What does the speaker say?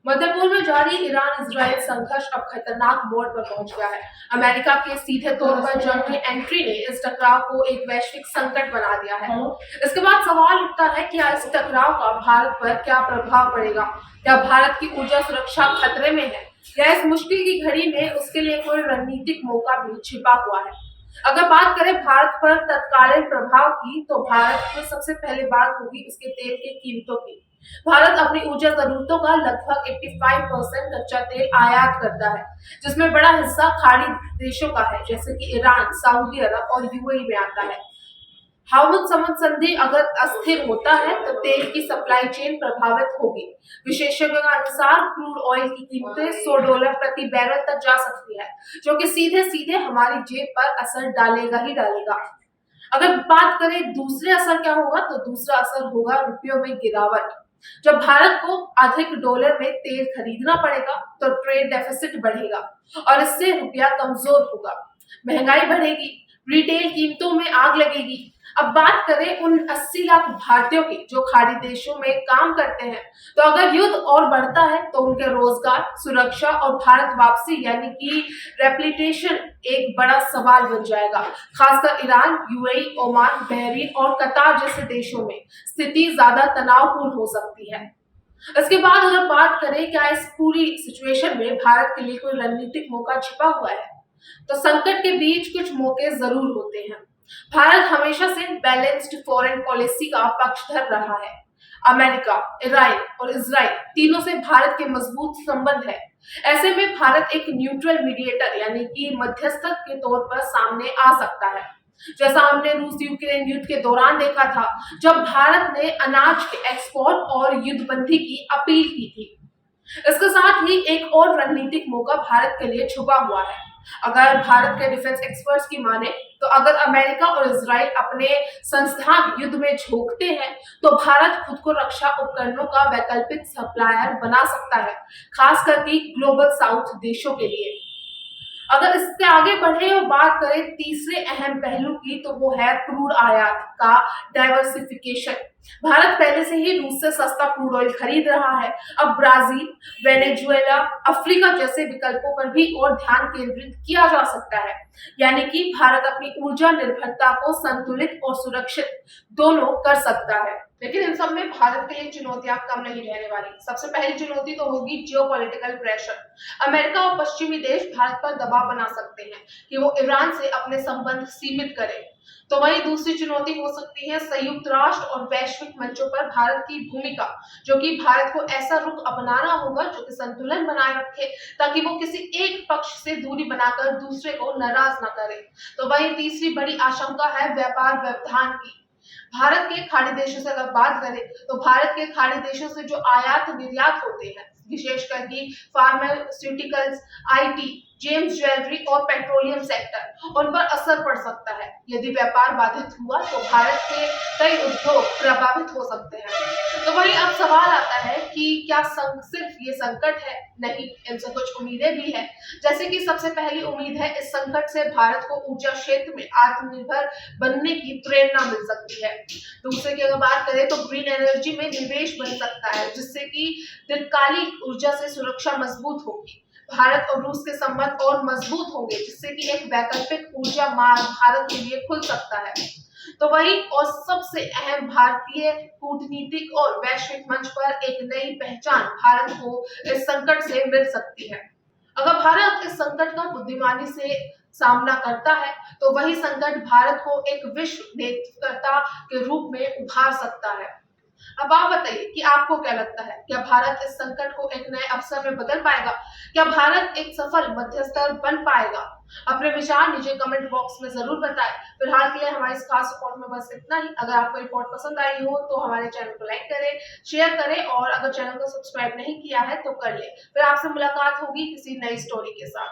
मध्य पूर्व में जारी ईरान-इजराइल संघर्ष अब खतरनाक मोड़ पर पहुंच गया है। अमेरिका के सीधे तौर पर जंग की एंट्री ने इस टकराव को एक वैश्विक संकट बना दिया है। इसके बाद सवाल उठता है कि इस टकराव का भारत पर क्या प्रभाव पड़ेगा? क्या भारत की ऊर्जा सुरक्षा खतरे में है या इस मुश्किल की घड़ी में उसके लिए कोई रणनीतिक मौका भी छिपा हुआ है? अगर बात करें भारत पर तत्कालीन प्रभाव की, तो भारत में सबसे पहले बात होगी उसके तेल की कीमतों की। भारत अपनी ऊर्जा जरूरतों का लगभग 85% कच्चा तेल आयात करता है, जिसमें बड़ा हिस्सा खाड़ी देशों का है, जैसे कि ईरान, सऊदी अरब और यूएई में आता है। हार्मुज समझ संधि अगर अस्थिर होता है तो तेल की सप्लाई चेन प्रभावित होगी। विशेषज्ञों के अनुसार क्रूड ऑयल की कीमतें $100 प्रति बैरल तक जा सकती है, जो कि सीधे सीधे हमारी जेब पर असर डालेगा ही डालेगा। अगर बात करें दूसरे असर क्या होगा, तो दूसरा असर होगा रुपयों में गिरावट। जब भारत को अधिक डॉलर में तेल खरीदना पड़ेगा तो ट्रेड डेफिसिट बढ़ेगा और इससे रुपया कमजोर होगा, महंगाई बढ़ेगी, रिटेल कीमतों में आग लगेगी। अब बात करें उन 80 लाख भारतीयों की जो खाड़ी देशों में काम करते हैं, तो अगर युद्ध और बढ़ता है तो उनके रोजगार, सुरक्षा और भारत वापसी यानी कि रेप्लिटेशन एक बड़ा सवाल बन जाएगा। खासकर ईरान, यूएई, ओमान, बहरीन और कतार जैसे देशों में स्थिति ज्यादा तनावपूर्ण हो सकती है। इसके बाद अगर बात करें क्या इस पूरी सिचुएशन में भारत के लिए कोई रणनीतिक मौका छिपा हुआ है, तो संकट के बीच कुछ मौके जरूर होते हैं। भारत हमेशा से बैलेंस्ड फॉरेन पॉलिसी का पक्षधर रहा है। अमेरिका, ईरान और इजराइल तीनों से भारत के मजबूत संबंध है। ऐसे में भारत एक न्यूट्रल मीडिएटर यानी कि मध्यस्थक के तौर पर सामने आ सकता है, जैसा हमने रूस यूक्रेन युद्ध के दौरान देखा था, जब भारत ने अनाज के एक्सपोर्ट और युद्धबंदी की अपील की थी। इसके साथ ही एक और रणनीतिक मौका भारत के लिए छुपा हुआ है। अगर भारत के डिफेंस एक्सपर्ट्स की माने, तो अगर अमेरिका और इजराइल अपने संस्थान युद्ध में झोंकते हैं, तो भारत खुद को रक्षा उपकरणों का वैकल्पिक सप्लायर बना सकता है, खास करके ग्लोबल साउथ देशों के लिए। अगर इससे आगे बढ़े और बात करें तीसरे अहम पहलू की, तो वो है क्रूड आयात का डाइवर्सिफिकेशन। भारत पहले से ही रूस से सस्ता क्रूड ऑयल खरीद रहा है। अब ब्राजील, वेनेजुएला, अफ्रीका जैसे विकल्पों पर भी और ध्यान केंद्रित किया जा सकता है, यानी कि भारत अपनी ऊर्जा निर्भरता को संतुलित और सुरक्षित दोनों कर सकता है। लेकिन इन सब में भारत के लिए चुनौतियां कम नहीं रहने वाली। सबसे पहली चुनौती तो होगी जियोपॉलिटिकल प्रेशर। अमेरिका और पश्चिमी देश भारत पर दबाव बना सकते हैं कि वो ईरान से अपने संबंध सीमित करे। तो वही दूसरी चुनौती हो सकती है संयुक्त राष्ट्र और वैश्विक मंचों पर भारत की भूमिका, जो कि भारत को ऐसा रुख अपनाना होगा जो कि संतुलन बनाए रखे, ताकि वो किसी एक पक्ष से दूरी बनाकर दूसरे को नाराज न करे। तो वही तीसरी बड़ी आशंका है व्यापार व्यवधान की। भारत के खाड़ी देशों से अगर बात करें, तो भारत के खाड़ी देशों से जो आयात निर्यात होते हैं, विशेषकर कि फार्मास्यूटिकल्स, आईटी, जेम्स ज्वेलरी और पेट्रोलियम सेक्टर, उन पर असर पड़ सकता है। यदि व्यापार बाधित हुआ तो भारत के कई उद्योग प्रभावित हो सकते हैं। तो वही अब सवाल आता है कि क्या सिर्फ ये संकट है? नहीं, इनसे कुछ उम्मीदें भी हैं। जैसे कि सबसे पहली उम्मीद है, इस संकट से भारत को ऊर्जा क्षेत्र में आत्मनिर्भर बनने की प्रेरणा मिल सकती है। दूसरे की अगर बात करें तो ग्रीन एनर्जी में निवेश बन सकता है, जिससे कि दीर्घकालिक ऊर्जा से सुरक्षा मजबूत होगी। भारत और रूस के संबंध और मजबूत होंगे, जिससे कि एक वैकल्पिक ऊर्जा मार्ग भारत के लिए खुल सकता है। तो वही और सबसे अहम, भारतीय कूटनीतिक और वैश्विक मंच पर एक नई पहचान भारत को इस संकट से मिल सकती है। अगर भारत इस संकट का बुद्धिमानी से सामना करता है, तो वही संकट भारत को एक विश्व नेतृत्वकर्ता के रूप में उभार सकता है। अब आप बताइए कि आपको क्या लगता है, क्या भारत इस संकट को एक नए अवसर में बदल पाएगा? क्या भारत एक सफल मध्यस्थ बन पाएगा? अपने विचार नीचे कमेंट बॉक्स में जरूर बताएं। फिलहाल के लिए हमारे इस खास रिपोर्ट में बस इतना ही। अगर आपको रिपोर्ट पसंद आई हो तो हमारे चैनल को लाइक करें, शेयर करें और अगर चैनल को सब्सक्राइब नहीं किया है तो कर ले। फिर आपसे मुलाकात होगी किसी नई स्टोरी के साथ।